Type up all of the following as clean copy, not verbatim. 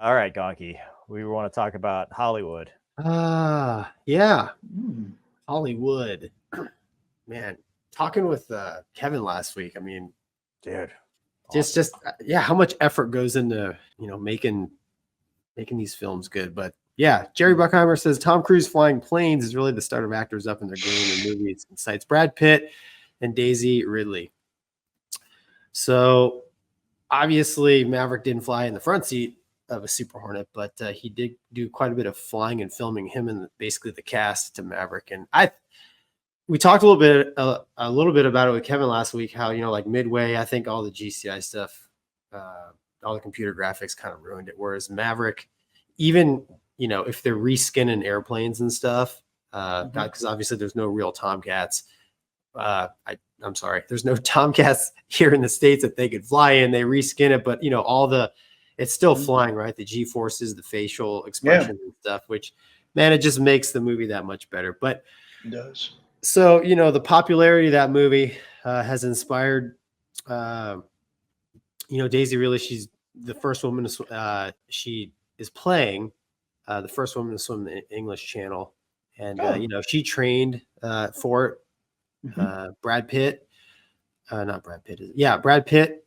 All right, Gonky. We want to talk about Hollywood. Yeah. Hollywood. Man, talking with Kevin last week, I mean, Dude. just yeah, how much effort goes into, making these films good. But yeah, Jerry Bruckheimer says Tom Cruise flying planes is really the start of actors up in their game in movies, and cites Brad Pitt and Daisy Ridley. So obviously Maverick didn't fly in the front seat of a Super Hornet, but he did do quite a bit of flying and filming, him and basically the cast to Maverick. And we talked a little bit about it with Kevin last week, how, like Midway, I think all the GCI stuff, all the computer graphics kind of ruined it. Whereas Maverick, even, if they're reskinning airplanes and stuff, because obviously there's no real Tomcats. I'm sorry, there's no Tomcats here in the States that they could fly in. They reskin it, but it's still flying, right? The G-forces, the facial expressions and stuff, which, man, it just makes the movie that much better. But it does. So, the popularity of that movie has inspired, Daisy Ridley. She's the first woman to, she is playing the first woman to swim the English Channel. And, she trained for it. Brad Pitt, not Brad Pitt. Yeah, Brad Pitt.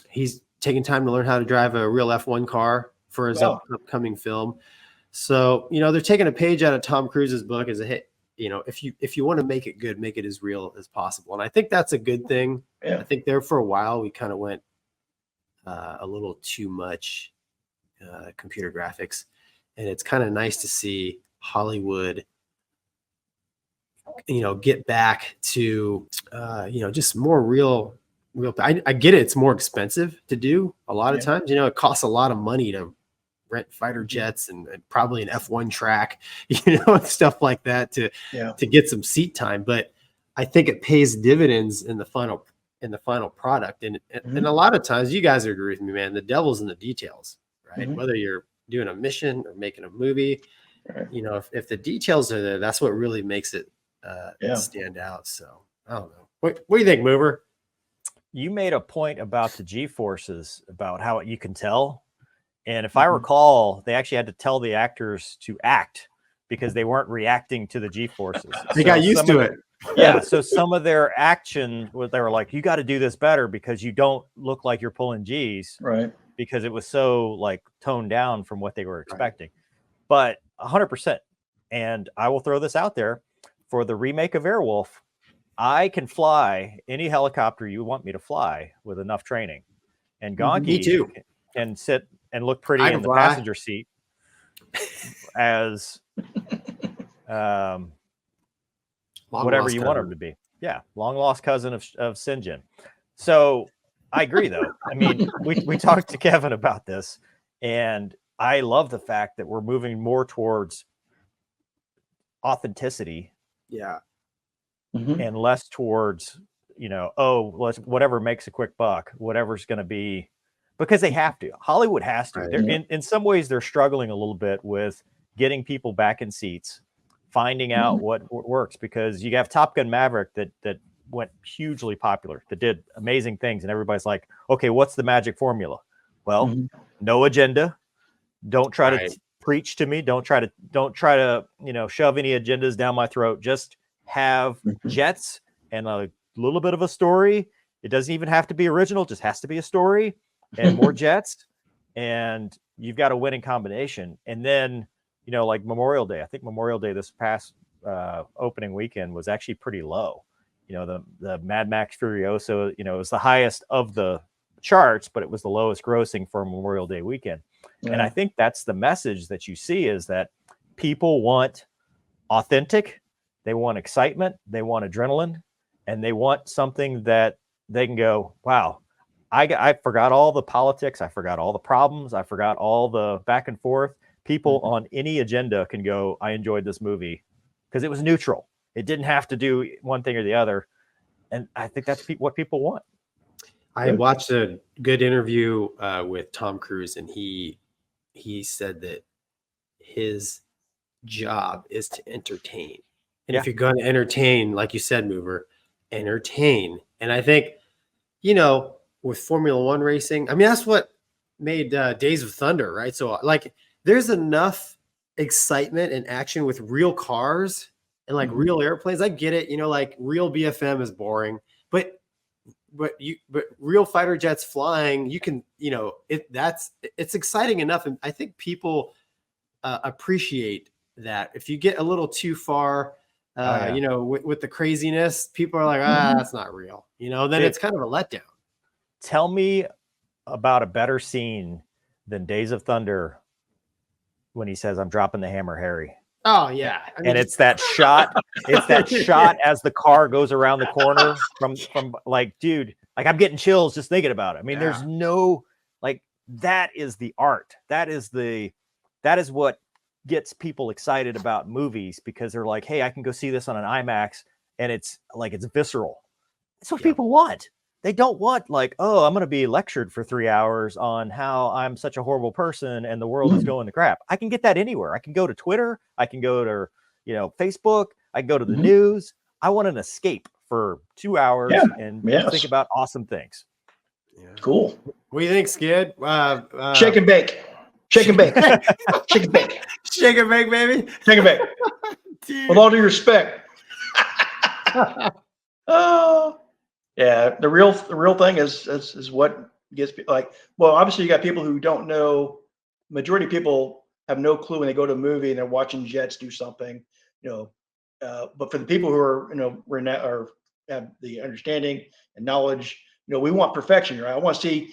He's taking time to learn how to drive a real F1 car for his upcoming film. So, they're taking a page out of Tom Cruise's book as a hit. If you want to make it good, make it as real as possible. And I think that's a good thing. Yeah. I think there for a while, we kind of went a little too much computer graphics. And it's kind of nice to see Hollywood, get back to, just more real. I get it. It's more expensive to do a lot of times. It costs a lot of money to rent fighter jets and probably an F1 track, and stuff like that to get some seat time. But I think it pays dividends in the final product. And a lot of times, you guys agree with me, man, the devil's in the details, right? Whether you're doing a mission or making a movie, if the details are there, that's what really makes it stand out. So I don't know. What do you think, Mover? You made a point about the G-forces, about how you can tell. And if I recall, they actually had to tell the actors to act because they weren't reacting to the G-forces. They got used to it. Yeah. So some of their action, they were like, you got to do this better because you don't look like you're pulling G's. Right. Because it was so like toned down from what they were expecting. Right. But 100%. And I will throw this out there for the remake of Airwolf. I can fly any helicopter you want me to fly with enough training. And Gonky can sit and look pretty in the passenger seat as whatever you want him to be. Yeah, long lost cousin of Sinjin. So I agree, though. I mean, we talked to Kevin about this, and I love the fact that we're moving more towards authenticity. Yeah. And less towards, whatever makes a quick buck, whatever's going to be. Because they have to. Hollywood has to. Right. In some ways, they're struggling a little bit with getting people back in seats, finding out what works. Because you have Top Gun Maverick that went hugely popular, that did amazing things, and everybody's like, "Okay, what's the magic formula?" Well, no agenda. Don't try to preach to me. Don't try to shove any agendas down my throat. Just have jets and a little bit of a story. It doesn't even have to be original. It just has to be a story. And more jets, and you've got a winning combination. And then, like Memorial Day, I think Memorial Day this past opening weekend was actually pretty low. The Mad Max Furiosa, it was the highest of the charts, but it was the lowest grossing for Memorial Day weekend. Yeah. And I think that's the message that you see, is that people want authentic, they want excitement, they want adrenaline, and they want something that they can go, wow, I forgot all the politics. I forgot all the problems. I forgot all the back and forth. People on any agenda can go, I enjoyed this movie because it was neutral. It didn't have to do one thing or the other. And I think that's what people want. I watched a good interview with Tom Cruise, and he said that his job is to entertain. And if you're going to entertain, like you said, Mover, entertain. And I think, with Formula One racing, I mean, that's what made Days of Thunder, right? So like there's enough excitement and action with real cars and like real airplanes. I get it, like real BFM is boring, but real fighter jets flying, you can, it's exciting enough. And I think people appreciate that. If you get a little too far, with the craziness, people are like, that's not real, then it's kind of a letdown. Tell me about a better scene than Days of Thunder when he says, "I'm dropping the hammer, Harry." Oh yeah. I mean, it's that shot. It's that shot as the car goes around the corner from like, dude, like I'm getting chills just thinking about it. I mean, there's no, like, that is the art. That is what gets people excited about movies, because they're like, hey, I can go see this on an IMAX and it's like, it's visceral. That's what people want. They don't want like, oh, I'm going to be lectured for 3 hours on how I'm such a horrible person and the world is going to crap. I can get that anywhere. I can go to Twitter. I can go to, Facebook. I can go to the news. I want an escape for 2 hours and think about awesome things. Yeah. Cool. What do you think, Skid? Shake and bake. Shake and bake. Shake and bake. Shake and bake, baby. Shake and bake. With all due respect. Yeah, the real thing is what gets people like. Well, obviously you got people who don't know. Majority of people have no clue when they go to a movie and they're watching jets do something, But for the people who are, or have the understanding and knowledge, we want perfection, right? I want to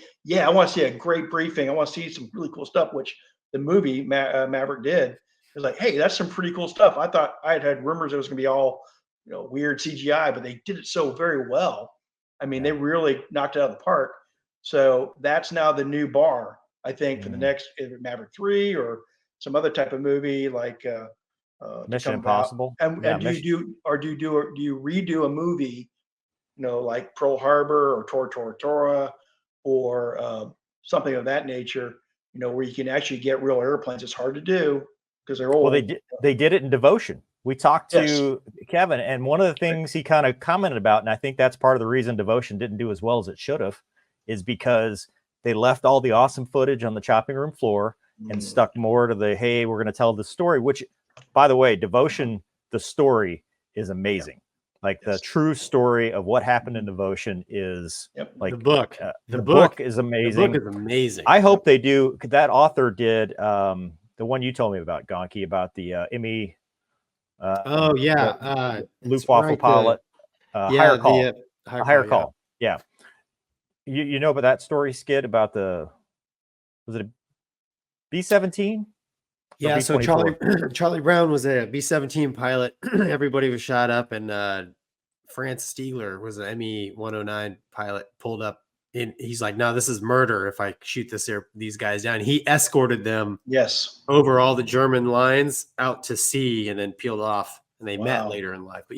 see a great briefing. I want to see some really cool stuff, which the movie Maverick did. It was like, hey, that's some pretty cool stuff. I thought I had rumors it was going to be all, weird CGI, but they did it so very well. I mean, they really knocked it out of the park. So that's now the new bar, I think, for the next Maverick 3 or some other type of movie like Mission Impossible. And do you redo a movie, like Pearl Harbor or Tora Tora or something of that nature, where you can actually get real airplanes? It's hard to do because they're old. Well, they did it in Devotion. We talked to Kevin, and one of the things he kind of commented about, and I think that's part of the reason Devotion didn't do as well as it should have, is because they left all the awesome footage on the chopping room floor and stuck more to the, hey, we're going to tell the story, which, by the way, Devotion, the story is amazing. Like the true story of what happened in Devotion is like the book. The book is amazing. The book is amazing. I hope they do. That author did the one you told me about, Gonky, about the Emmy. Luftwaffe pilot. Higher call. Higher call. Yeah. You know about that story, Skid, about was it a B-17? Yeah, so Charlie Brown was a B-17 pilot. Everybody was shot up, and France Stiegler was an ME-109 pilot, pulled up. He's like, no, this is murder if I shoot these guys down. He escorted them over all the German lines out to sea and then peeled off, and they met later in life. But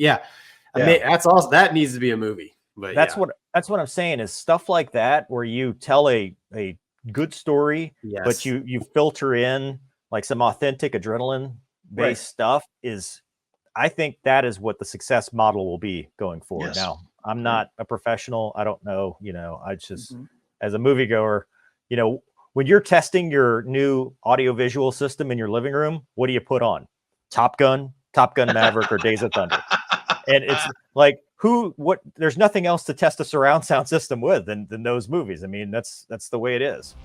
I mean, that's also, that needs to be a movie. But that's what I'm saying is stuff like that where you tell a good story, but you filter in like some authentic adrenaline based stuff I think that is what the success model will be going forward. Now, I'm not a professional. I don't know, I just, as a moviegoer, when you're testing your new audiovisual system in your living room, what do you put on? Top Gun Maverick, or Days of Thunder? And it's like, there's nothing else to test a surround sound system with than those movies. I mean, that's the way it is.